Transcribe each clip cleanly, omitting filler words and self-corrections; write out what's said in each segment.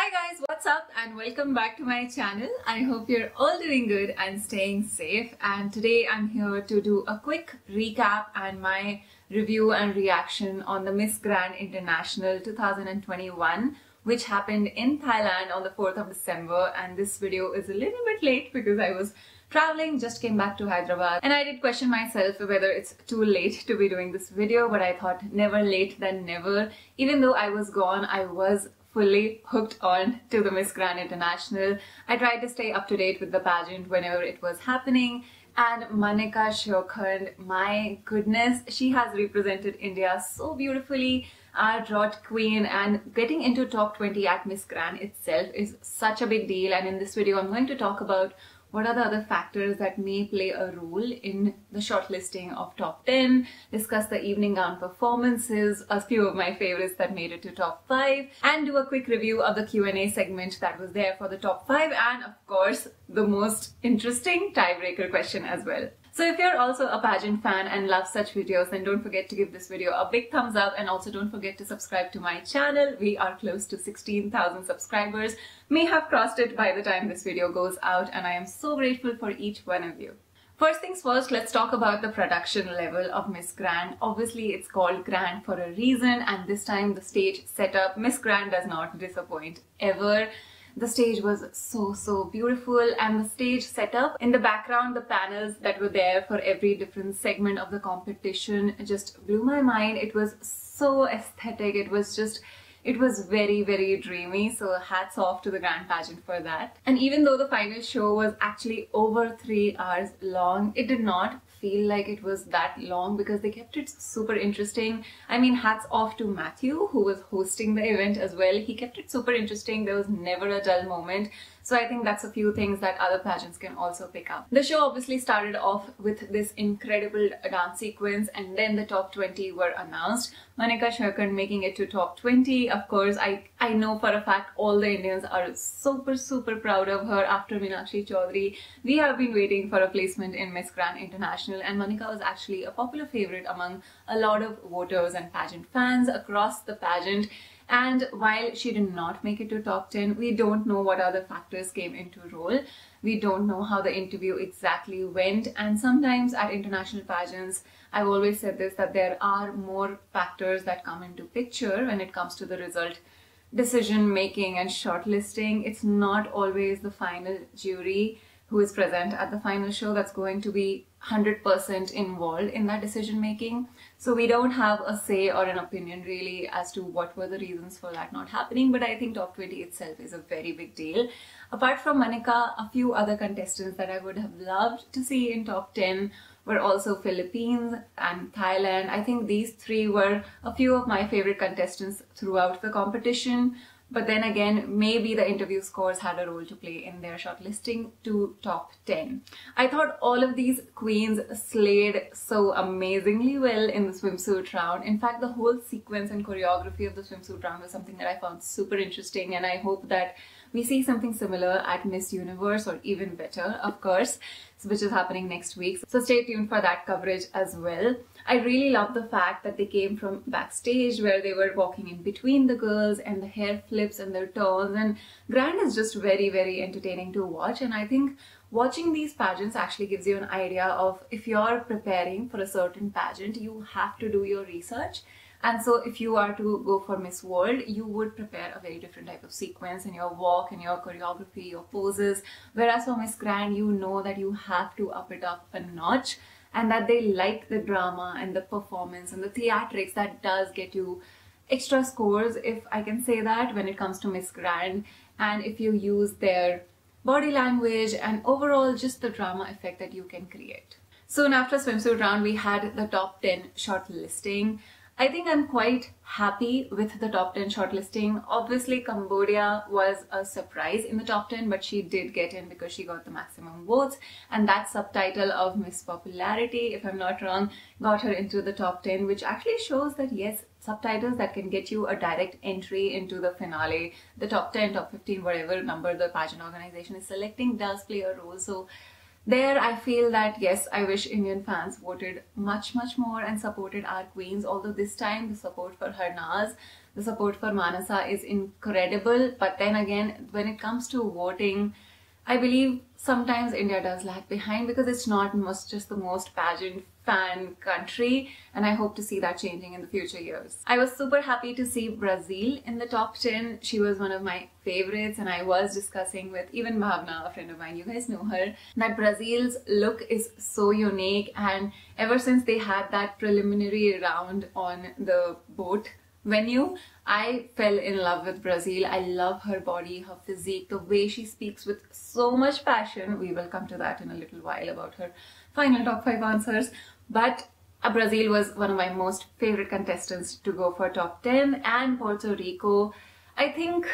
Hi guys, what's up and welcome back to my channel. I hope you're all doing good and staying safe, and today I'm here to do a quick recap and my review and reaction on the Miss Grand International 2021 which happened in Thailand on the 4th of December, and this video is a little bit late because I was traveling, just came back to Hyderabad, and I did question myself whether it's too late to be doing this video, but I thought never late than never. Even though I was gone, I was fully hooked on to the Miss Grand International. I tried to stay up to date with the pageant whenever it was happening, and Manika Shokhand, my goodness, she has represented India so beautifully, our drought queen, and getting into top 20 at Miss Grand itself is such a big deal. And in this video I'm going to talk about what are the other factors that may play a role in the shortlisting of top 10, discuss the evening gown performances, a few of my favorites that made it to top 5, and do a quick review of the Q&A segment that was there for the top 5, and of course the most interesting tiebreaker question as well. So if you're also a pageant fan and love such videos, then don't forget to give this video a big thumbs up, and also don't forget to subscribe to my channel. We are close to 16,000 subscribers, may have crossed it by the time this video goes out, and I am so grateful for each one of you. First things first, let's talk about the production level of Miss Grand. Obviously it's called Grand for a reason, and this time the stage setup, Miss Grand does not disappoint ever. The stage was so beautiful, and the stage setup in the background, the panels that were there for every different segment of the competition just blew my mind. It was so aesthetic, it was very dreamy, so hats off to the Grand Pageant for that. And even though the final show was actually over 3 hours long, it did not feel like it was that long because they kept it super interesting. I mean, hats off to Matthew, who was hosting the event as well. He kept it super interesting. There was never a dull moment. So I think that's a few things that other pageants can also pick up. The show obviously started off with this incredible dance sequence, and then the top 20 were announced. Manika Shokhand making it to top 20. Of course, I know for a fact all the Indians are super proud of her after Meenakshi Chaudhary. We have been waiting for a placement in Miss Grand International, and Manika was actually a popular favorite among a lot of voters and pageant fans across the pageant. And while she did not make it to top 10, we don't know what other factors came into role. We don't know how the interview exactly went, and sometimes at international pageants, I've always said this, that there are more factors that come into picture when it comes to the result decision making and shortlisting. It's not always the final jury who is present at the final show that's going to be 100% involved in that decision making. So we don't have a say or an opinion really as to what were the reasons for that not happening, but I think top 20 itself is a very big deal. Apart from Manika, a few other contestants that I would have loved to see in top 10 were also Philippines and Thailand. I think these three were a few of my favorite contestants throughout the competition. But then again, maybe the interview scores had a role to play in their shortlisting to top 10. I thought all of these queens slayed so amazingly well in the swimsuit round. In fact, the whole sequence and choreography of the swimsuit round was something that I found super interesting, and I hope that we see something similar at Miss Universe, or even better, of course, which is happening next week. So stay tuned for that coverage as well. I really love the fact that they came from backstage where they were walking in between the girls, and the hair flips and their turns, and Grand is just very entertaining to watch. And I think watching these pageants actually gives you an idea of, if you're preparing for a certain pageant, you have to do your research. And so if you are to go for Miss World, you would prepare a very different type of sequence in your walk, in your choreography, your poses. Whereas for Miss Grand, you know that you have to up it up a notch, and that they like the drama and the performance and the theatrics that does get you extra scores, if I can say that, when it comes to Miss Grand. And if you use their body language and overall just the drama effect that you can create. Soon after swimsuit round, we had the top 10 shortlisting. I think I'm quite happy with the top 10 shortlisting. Obviously, Cambodia was a surprise in the top 10, but she did get in because she got the maximum votes, and that subtitle of Miss Popularity, if I'm not wrong, got her into the top 10, which actually shows that yes, subtitles that can get you a direct entry into the finale, the top 10, top 15, whatever number the pageant organization is selecting, does play a role. So there I feel that yes, I wish Indian fans voted much more and supported our queens, although this time the support for Harnaz The support for Manasa is incredible, but then again, when it comes to voting, I believe sometimes India does lag behind because it's not just the most pageant fan country, and I hope to see that changing in the future years. I was super happy to see Brazil in the top 10. She was one of my favorites, and I was discussing with even Bhavna, a friend of mine, you guys know her, that Brazil's look is so unique, and ever since they had that preliminary round on the boat venue, I fell in love with Brazil. I love her body, her physique, the way she speaks with so much passion. We will come to that in a little while about her final top 5 answers. But Brazil was one of my most favorite contestants to go for top 10. And Puerto Rico, I think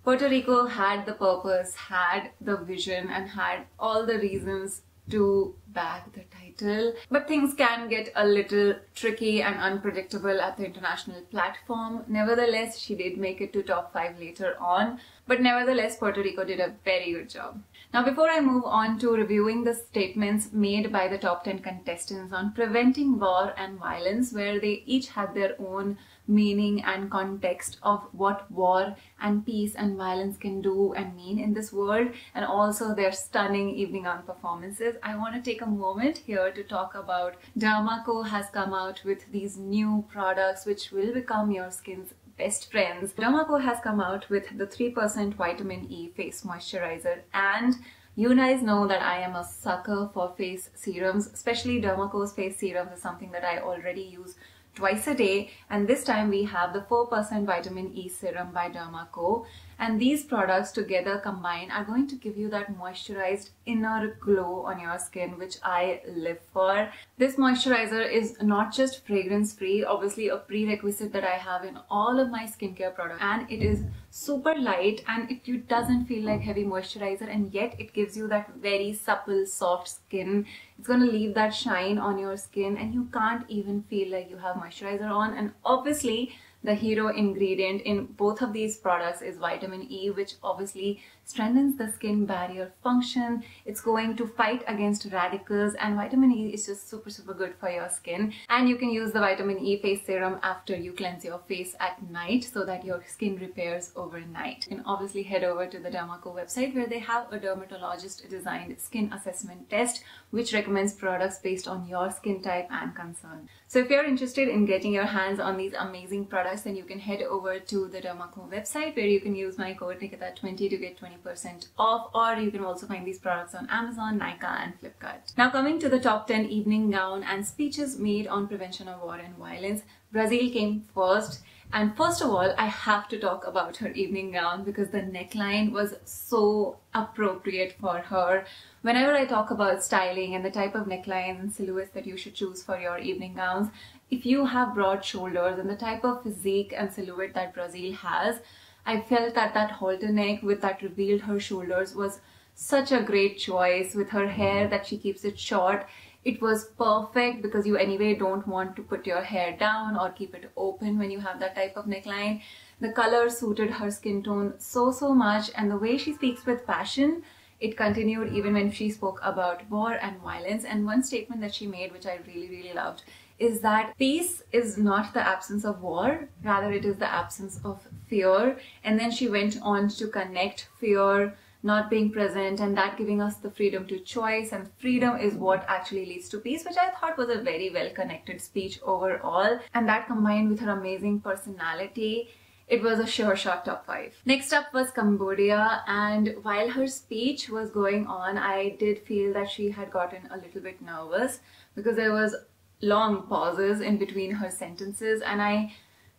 Puerto Rico had the purpose, had the vision, and had all the reasons to bag the title. But things can get a little tricky and unpredictable at the international platform. Nevertheless, she did make it to top 5 later on. But nevertheless, Puerto Rico did a very good job. Now, before I move on to reviewing the statements made by the top 10 contestants on preventing war and violence, where they each had their own meaning and context of what war and peace and violence can do and mean in this world, and also their stunning evening gown performances, I want to take a moment here to talk about Derma Co has come out with these new products which will become your skin's best friends. Derma Co has come out with the 3% vitamin E face moisturizer, and you guys know that I am a sucker for face serums, especially Derma Co's face serums is something that I already use twice a day, and this time we have the 4% vitamin E serum by Derma Co, and these products together combined are going to give you that moisturized inner glow on your skin, which I live for. This moisturizer is not just fragrance free, obviously a prerequisite that I have in all of my skincare products, and it is super light and it doesn't feel like heavy moisturizer, and yet it gives you that very supple soft skin. It's going to leave that shine on your skin and you can't even feel like you have moisturizer on. And obviously the hero ingredient in both of these products is vitamin E, which obviously strengthens the skin barrier function. It's going to fight against radicals, and vitamin E is just super good for your skin. And you can use the vitamin E face serum after you cleanse your face at night so that your skin repairs overnight. You can obviously head over to the Dermaco website where they have a dermatologist designed skin assessment test which recommends products based on your skin type and concern. So if you're interested in getting your hands on these amazing products, then you can head over to the Dermaco website where you can use my code Nikita20 to get 20% off, or you can also find these products on Amazon, Nykaa and Flipkart. Now coming to the top 10 evening gown and speeches made on prevention of war and violence, Brazil came first. And first of all, I have to talk about her evening gown because the neckline was so appropriate for her. Whenever I talk about styling and the type of necklines and silhouettes that you should choose for your evening gowns, if you have broad shoulders and the type of physique and silhouette that Brazil has, I felt that that halter neck with that revealed her shoulders was such a great choice. With her hair that she keeps it short, it was perfect because you anyway don't want to put your hair down or keep it open when you have that type of neckline. The color suited her skin tone so much, and the way she speaks with passion, it continued even when she spoke about war and violence. And one statement that she made, which I really loved, is that peace is not the absence of war, rather it is the absence of fear. And then she went on to connect fear not being present and that giving us the freedom to choice, and freedom is what actually leads to peace, which I thought was a very well connected speech overall. And that combined with her amazing personality, it was a sure shot top 5. Next up was Cambodia, and while her speech was going on, I did feel that she had gotten a little bit nervous because there was long pauses in between her sentences and I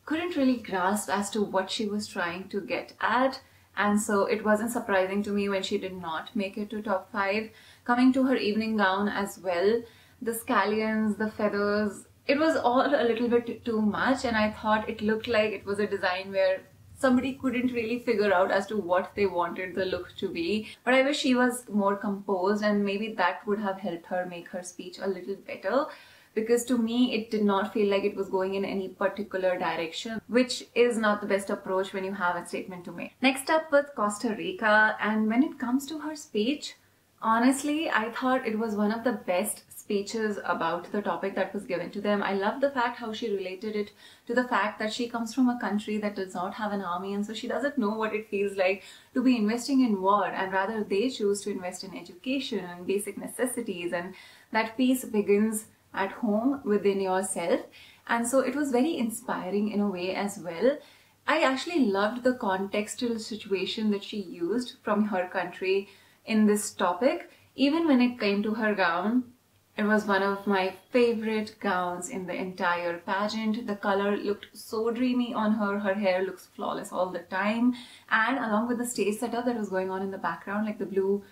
couldn't really grasp as to what she was trying to get at. And so it wasn't surprising to me when she did not make it to top 5. Coming to her evening gown as well, the scallions, the feathers, it was all a little bit too much, and I thought it looked like it was a design where somebody couldn't really figure out as to what they wanted the look to be. But I wish she was more composed, and maybe that would have helped her make her speech a little better. Because to me, it did not feel like it was going in any particular direction, which is not the best approach when you have a statement to make. Next up was Costa Rica, and when it comes to her speech, honestly, I thought it was one of the best speeches about the topic that was given to them. I love the fact how she related it to the fact that she comes from a country that does not have an army, and so she doesn't know what it feels like to be investing in war, and rather they choose to invest in education and basic necessities, and that peace begins at home within yourself. And so it was very inspiring in a way as well. I actually loved the contextual situation that she used from her country in this topic. Even when it came to her gown, it was one of my favorite gowns in the entire pageant. The color looked so dreamy on her. Her hair looks flawless all the time. And along with the stage setup that was going on in the background, like the blue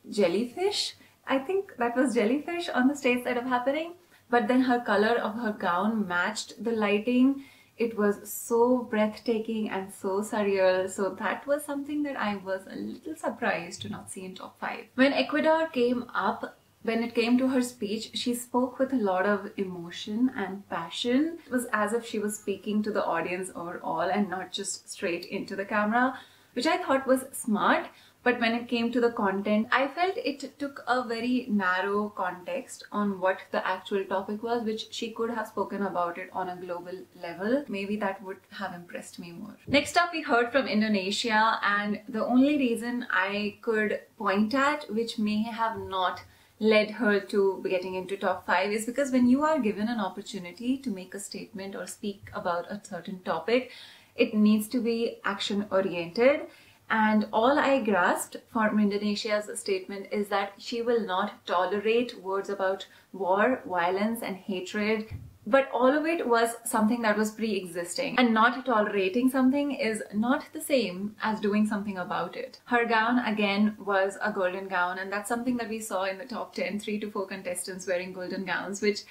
jellyfish, I think that was jellyfish on the stage setup happening. But then her color of her gown matched the lighting. It was so breathtaking and so surreal. So that was something that I was a little surprised to not see in top 5. When Ecuador came up, when it came to her speech, she spoke with a lot of emotion and passion. It was as if she was speaking to the audience overall and not just straight into the camera, which I thought was smart. But when it came to the content, I felt it took a very narrow context on what the actual topic was, which she could have spoken about it on a global level. Maybe that would have impressed me more. Next up, we heard from Indonesia, and the only reason I could point at, which may have not led her to getting into top 5, is because when you are given an opportunity to make a statement or speak about a certain topic, it needs to be action oriented. And all I grasped from Indonesia's statement is that she will not tolerate words about war, violence and hatred. But all of it was something that was pre-existing. And not tolerating something is not the same as doing something about it. Her gown again was a golden gown, and that's something that we saw in the top 10, 3 to 4 contestants wearing golden gowns, which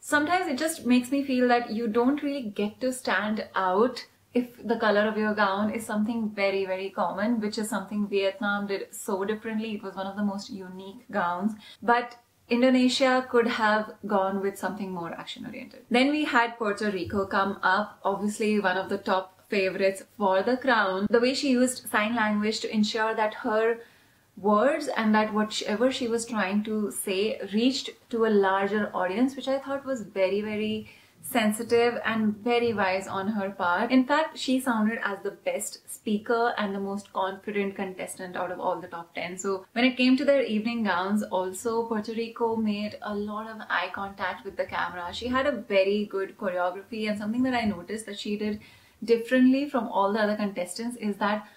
sometimes it just makes me feel that you don't really get to stand out if the color of your gown is something very, very common, which is something Vietnam did so differently. It was one of the most unique gowns. But Indonesia could have gone with something more action-oriented. Then we had Puerto Rico come up, obviously one of the top favorites for the crown. The way she used sign language to ensure that her words and that whatever she was trying to say reached to a larger audience, which I thought was very, very sensitive and very wise on her part. In fact, she sounded as the best speaker and the most confident contestant out of all the top 10. So when it came to their evening gowns, also Puerto Rico made a lot of eye contact with the camera. She had a very good choreography, and something that I noticed that she did differently from all the other contestants is that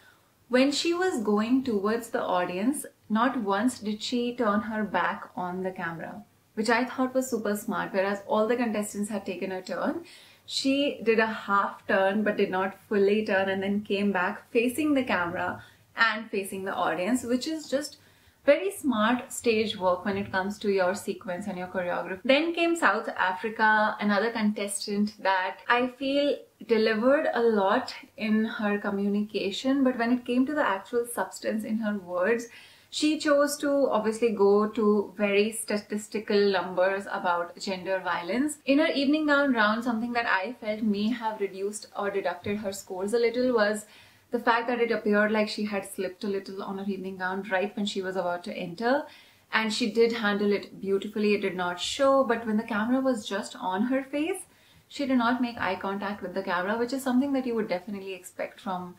when she was going towards the audience, not once did she turn her back on the camera, which I thought was super smart. Whereas all the contestants had taken a turn, she did a half turn but did not fully turn, and then came back facing the camera and facing the audience, which is just very smart stage work when it comes to your sequence and your choreography. Then came South Africa, another contestant that I feel delivered a lot in her communication, but when it came to the actual substance in her words, she chose to obviously go to very statistical numbers about gender violence. In her evening gown round, something that I felt may have reduced or deducted her scores a little was the fact that it appeared like she had slipped a little on her evening gown right when she was about to enter. And she did handle it beautifully. It did not show, but when the camera was just on her face, she did not make eye contact with the camera, which is something that you would definitely expect from,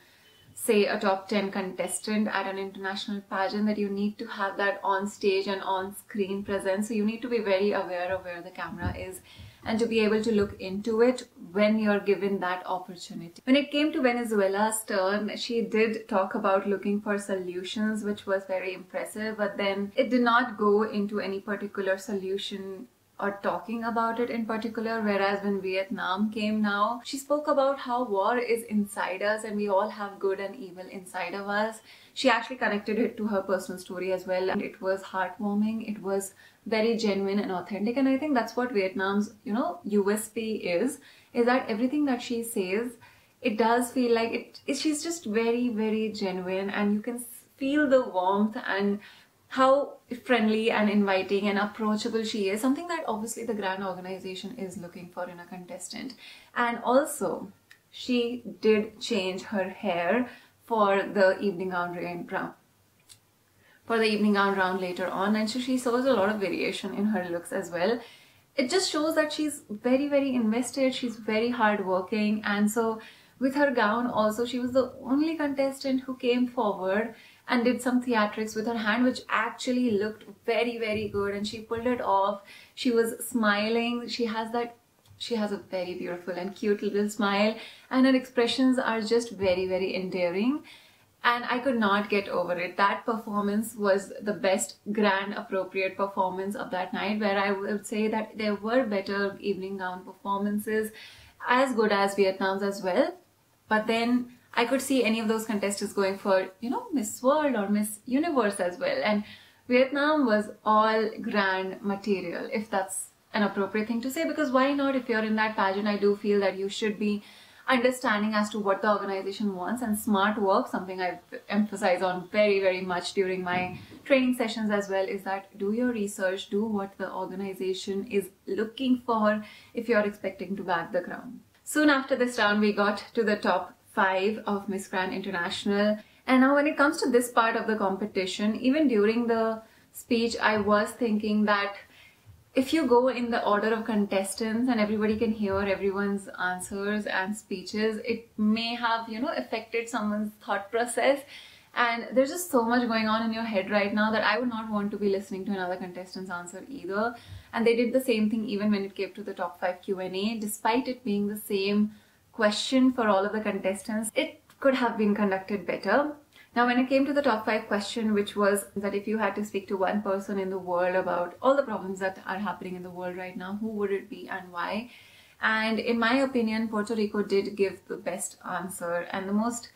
say, a top 10 contestant at an international pageant, that you need to have that on stage and on screen presence. So you need to be very aware of where the camera is and to be able to look into it when you're given that opportunity. When it came to Venezuela's turn, she did talk about looking for solutions, which was very impressive, but then it did not go into any particular solution or talking about it in particular. Whereas when Vietnam came now, she spoke about how war is inside us and we all have good and evil inside of us. She actually connected it to her personal story as well, and it was heartwarming. It was very genuine and authentic, and I think that's what Vietnam's, USP is that everything that she says, it does feel like she's just very, very genuine, and you can feel the warmth and how friendly and inviting and approachable she is, something that obviously the grand organization is looking for in a contestant. And also, she did change her hair for the evening gown round. for the evening gown round later on, and so she shows a lot of variation in her looks as well. It just shows that she's very invested, she's very hardworking, and so with her gown also, she was the only contestant who came forward and did some theatrics with her hand, which actually looked very good, and she pulled it off. She was smiling. She has a very beautiful and cute little smile, and her expressions are just very endearing. And I could not get over it. That performance was the best grand appropriate performance of that night, where I would say that there were better evening gown performances, as good as Vietnam's as well. But then I could see any of those contestants going for, you know, Miss World or Miss Universe as well. And Vietnam was all grand material, if that's an appropriate thing to say, because why not? If you're in that pageant, I do feel that you should be understanding as to what the organization wants, and smart work, something I've emphasized on very much during my training sessions as well, is that do your research, do what the organization is looking for if you're expecting to bag the crown. Soon after this round, we got to the top 5 of Miss Grand International. And now when it comes to this part of the competition, even during the speech, I was thinking that if you go in the order of contestants and everybody can hear everyone's answers and speeches, it may have, you know, affected someone's thought process. And there's just so much going on in your head right now that I would not want to be listening to another contestant's answer either. And they did the same thing even when it came to the top 5 Q&A. Despite it being the same question for all of the contestants, it could have been conducted better. Now, when it came to the top 5 question, which was that if you had to speak to one person in the world about all the problems that are happening in the world right now, who would it be and why? And in my opinion, Puerto Rico did give the best answer and the most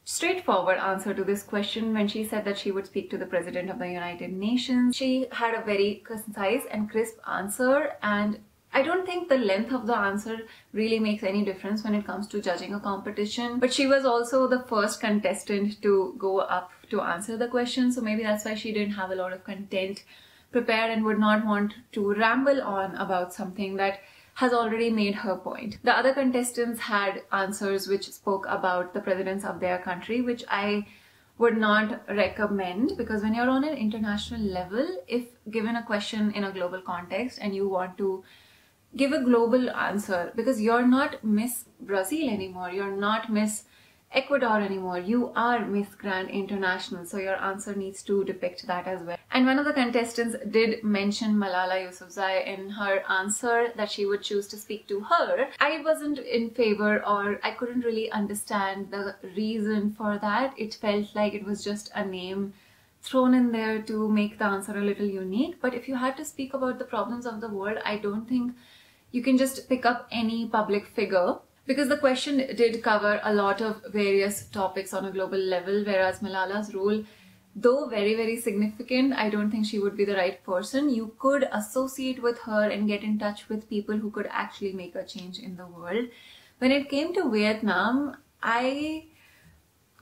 straightforward answer to this question when she said that she would speak to the President of the United Nations. She had a very concise and crisp answer, and I don't think the length of the answer really makes any difference when it comes to judging a competition. But she was also the first contestant to go up to answer the question, so maybe that's why she didn't have a lot of content prepared and would not want to ramble on about something that has already made her point. The other contestants had answers which spoke about the presidents of their country, which I would not recommend, because when you're on an international level, if given a question in a global context and you want to give a global answer, because you're not Miss Brazil anymore, you're not Miss Ecuador anymore, you are Miss Grand International, so your answer needs to depict that as well. And one of the contestants did mention Malala Yousafzai in her answer, that she would choose to speak to her. I wasn't in favor, or I couldn't really understand the reason for that. It felt like it was just a name thrown in there to make the answer a little unique. But if you had to speak about the problems of the world, I don't think you can just pick up any public figure, because the question did cover a lot of various topics on a global level, whereas Malala's role, though very significant, I don't think she would be the right person. You could associate with her and get in touch with people who could actually make a change in the world. When it came to Vietnam, I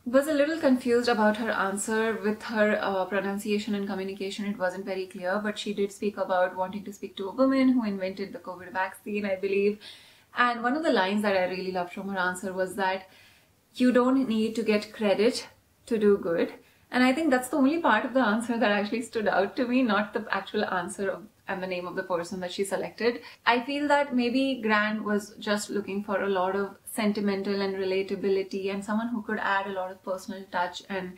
was a little confused about her answer. With her pronunciation and communication, it wasn't very clear, but she did speak about wanting to speak to a woman who invented the COVID vaccine, I believe. And one of the lines that I really loved from her answer was that you don't need to get credit to do good. And I think that's the only part of the answer that actually stood out to me, not the actual answer and the name of the person that she selected. I feel that maybe Gran was just looking for a lot of sentimental and relatability and someone who could add a lot of personal touch and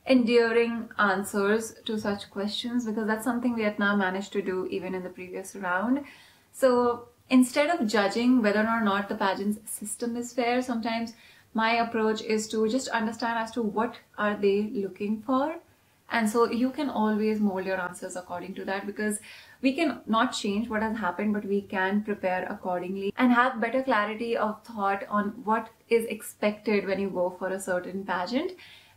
endearing answers to such questions, because that's something Vietnam managed to do even in the previous round. So instead of judging whether or not the pageant's system is fair, sometimes my approach is to just understand as to what are they looking for. And so you can always mold your answers according to that, because we can not change what has happened, but we can prepare accordingly and have better clarity of thought on what is expected when you go for a certain pageant.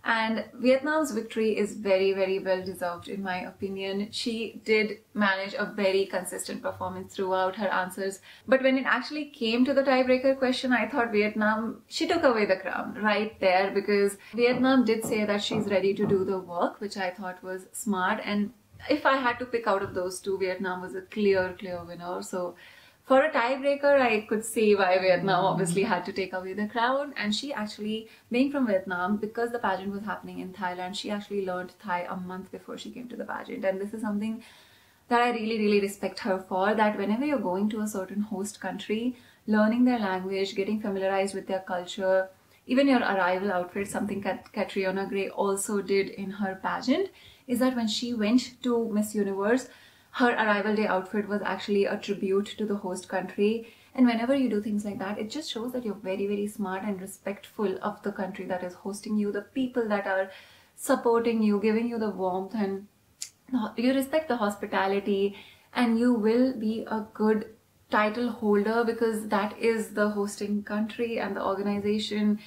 And Vietnam's victory is very well deserved in my opinion. She did manage a very consistent performance throughout her answers. But when it actually came to the tiebreaker question, I thought Vietnam, she took away the crown right there, because Vietnam did say that she's ready to do the work, which I thought was smart. And if I had to pick out of those two, Vietnam was a clear winner. So For a tiebreaker, I could see why Vietnam obviously had to take away the crown. And she actually, being from Vietnam, because the pageant was happening in Thailand, she actually learned Thai a month before she came to the pageant. And this is something that I really, really respect her for, that whenever you're going to a certain host country, learning their language, getting familiarized with their culture, even your arrival outfit, something Catriona Gray also did in her pageant, is that when she went to Miss Universe, her arrival day outfit was actually a tribute to the host country. And whenever you do things like that, it just shows that you're very, very smart and respectful of the country that is hosting you, the people that are supporting you, giving you the warmth, and you respect the hospitality, and you will be a good title holder because that is the hosting country and the organization.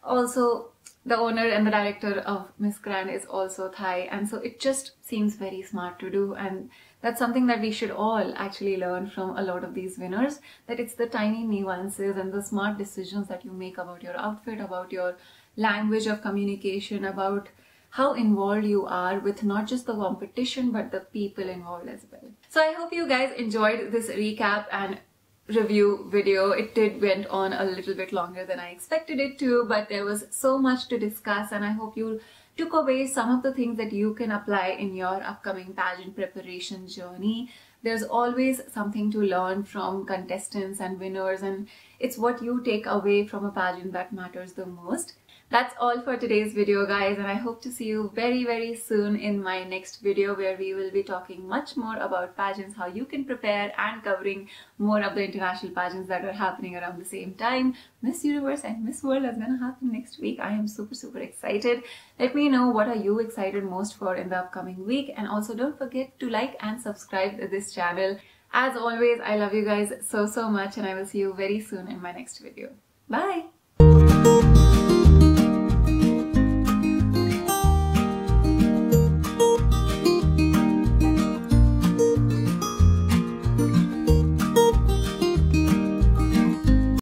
Also, the owner and the director of Miss Grand is also Thai, and so it just seems very smart to do, and that's something that we should all actually learn from a lot of these winners, that it's the tiny nuances and the smart decisions that you make about your outfit, about your language of communication, about how involved you are with not just the competition but the people involved as well. So I hope you guys enjoyed this recap and review video. It went on a little bit longer than I expected it to, but there was so much to discuss, and I hope you took away some of the things that you can apply in your upcoming pageant preparation journey. There's always something to learn from contestants and winners, and it's what you take away from a pageant that matters the most. That's all for today's video, guys, and I hope to see you very, very soon in my next video, where we will be talking much more about pageants, how you can prepare, and covering more of the international pageants that are happening around the same time. Miss Universe and Miss World is gonna happen next week. I am super, super excited. Let me know what are you excited most for in the upcoming week, and also don't forget to like and subscribe to this channel. As always, I love you guys so, so much, and I will see you very soon in my next video. Bye!